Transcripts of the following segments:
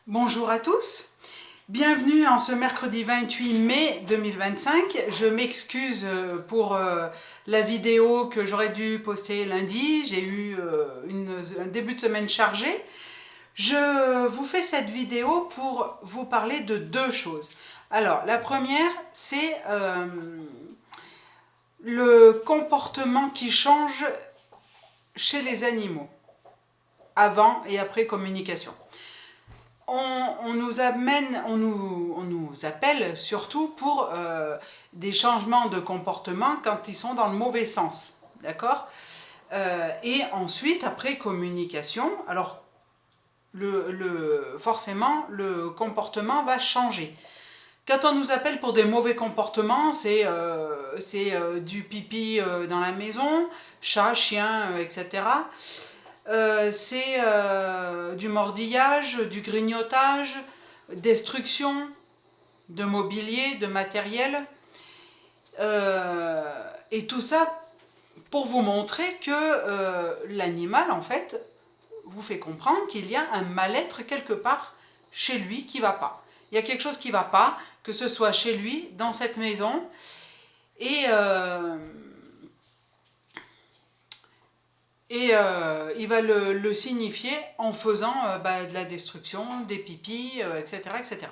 Bonjour à tous, bienvenue en ce mercredi 28 mai 2025. Je m'excuse pour la vidéo que j'aurais dû poster lundi. J'ai eu un début de semaine chargé. Je vous fais cette vidéo pour vous parler de deux choses. Alors, la première, c'est le comportement qui change chez les animaux, avant et après communication. On nous appelle surtout pour des changements de comportement quand ils sont dans le mauvais sens, d'accord? Et ensuite, après communication, alors forcément, le comportement va changer. Quand on nous appelle pour des mauvais comportements, c'est du pipi dans la maison, chat, chien, etc. C'est du mordillage, du grignotage, destruction de mobilier, de matériel. Et tout ça pour vous montrer que l'animal, en fait, vous fait comprendre qu'il y a un mal-être quelque part chez lui qui ne va pas. Il y a quelque chose qui ne va pas, que ce soit chez lui, dans cette maison. Et il va le signifier en faisant de la destruction, des pipis, etc., etc.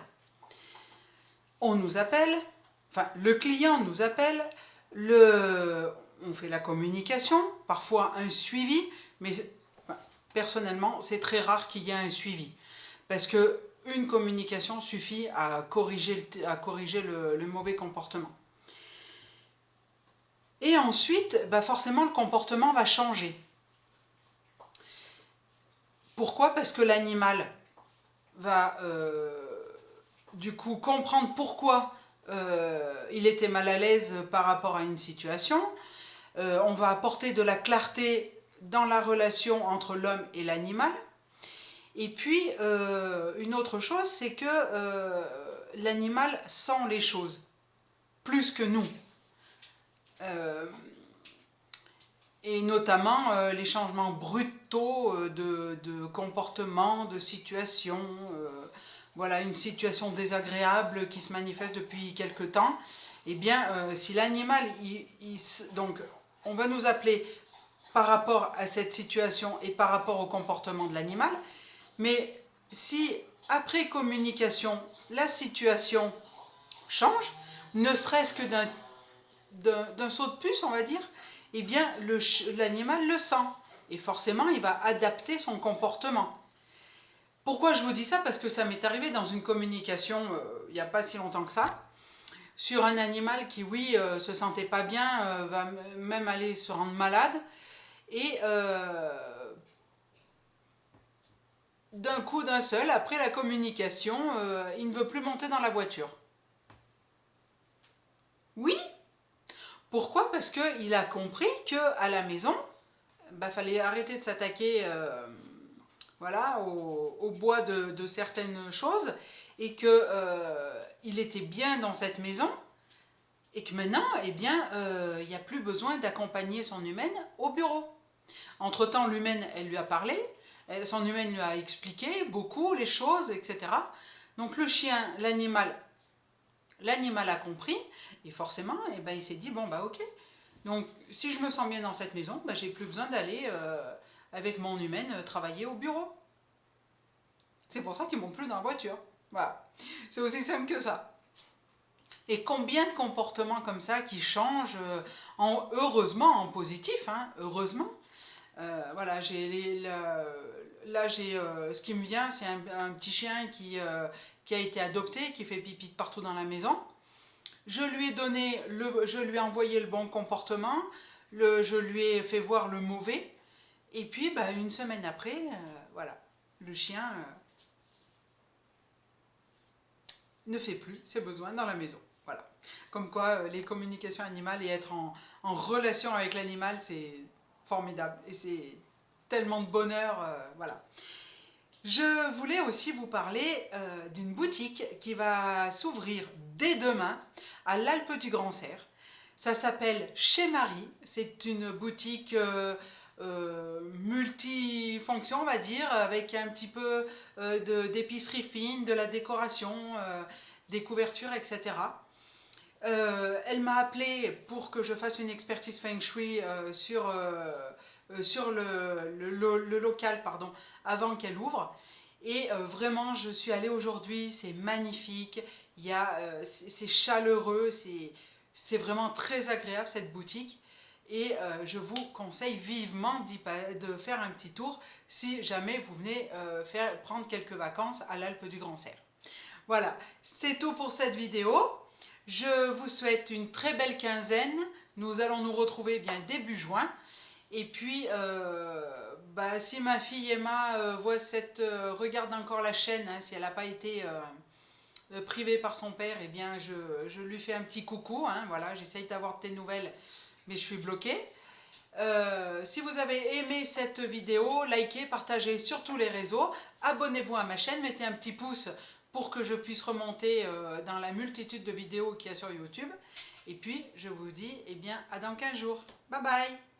On nous appelle, enfin le client nous appelle, on fait la communication, parfois un suivi, mais personnellement c'est très rare qu'il y ait un suivi, parce que une communication suffit à corriger le mauvais comportement. Et ensuite, forcément le comportement va changer. Pourquoi? Parce que l'animal va du coup comprendre pourquoi il était mal à l'aise par rapport à une situation. On va apporter de la clarté dans la relation entre l'homme et l'animal. Et puis, une autre chose, c'est que l'animal sent les choses, plus que nous. Et notamment les changements brutaux de comportement, de situation, voilà, une situation désagréable qui se manifeste depuis quelque temps. Eh bien, si l'animal, donc, on va nous appeler par rapport à cette situation et par rapport au comportement de l'animal, mais si après communication, la situation change, ne serait-ce que d'un saut de puce, on va dire, eh bien l'animal le sent et forcément il va adapter son comportement. Pourquoi je vous dis ça? Parce que ça m'est arrivé dans une communication il n'y a pas si longtemps que ça, sur un animal qui, oui, se sentait pas bien, va même aller se rendre malade, et d'un coup d'un seul, après la communication, il ne veut plus monter dans la voiture. Oui. Pourquoi? Parce qu'il a compris qu'à la maison, fallait arrêter de s'attaquer voilà, au bois de certaines choses, et qu'il était bien dans cette maison, et que maintenant, eh bien, il n'y a plus besoin d'accompagner son humaine au bureau. Entre-temps, l'humaine, elle lui a parlé, son humaine lui a expliqué beaucoup les choses, etc. Donc le chien, l'animal a compris, et forcément, eh ben, il s'est dit, bon, ok. Donc, si je me sens bien dans cette maison, j'ai plus besoin d'aller avec mon humaine travailler au bureau. C'est pour ça qu'ils ne montent plus dans la voiture. Voilà. C'est aussi simple que ça. Et combien de comportements comme ça qui changent, heureusement en positif, hein, heureusement. Voilà, ce qui me vient, c'est un petit chien qui a été adopté, qui fait pipi de partout dans la maison. Je lui ai envoyé le bon comportement, je lui ai fait voir le mauvais, et puis une semaine après, voilà, le chien ne fait plus ses besoins dans la maison. Voilà. Comme quoi, les communications animales et être en relation avec l'animal, c'est formidable, et c'est tellement de bonheur, voilà. Je voulais aussi vous parler d'une boutique qui va s'ouvrir dès demain à l'Alpe du Grand Cerf. Ça s'appelle Chez Marie. C'est une boutique multifonction, on va dire, avec un petit peu d'épicerie fine, de la décoration, des couvertures, etc. Elle m'a appelé pour que je fasse une expertise Feng Shui sur le local, pardon, avant qu'elle ouvre. Et vraiment, je suis allée aujourd'hui, c'est magnifique, c'est chaleureux, c'est vraiment très agréable cette boutique. Et je vous conseille vivement de faire un petit tour si jamais vous venez prendre quelques vacances à l'Alpe du Grand Cerf. Voilà, c'est tout pour cette vidéo. Je vous souhaite une très belle quinzaine. Nous allons nous retrouver bien début juin. Et puis, si ma fille Emma regarde encore la chaîne, hein, si elle n'a pas été privée par son père, eh bien, je lui fais un petit coucou. Hein, voilà, j'essaye d'avoir tes nouvelles, mais je suis bloquée. Si vous avez aimé cette vidéo, likez, partagez sur tous les réseaux, abonnez-vous à ma chaîne, mettez un petit pouce pour que je puisse remonter dans la multitude de vidéos qu'il y a sur YouTube. Et puis, je vous dis, eh bien, à dans 15 jours. Bye bye!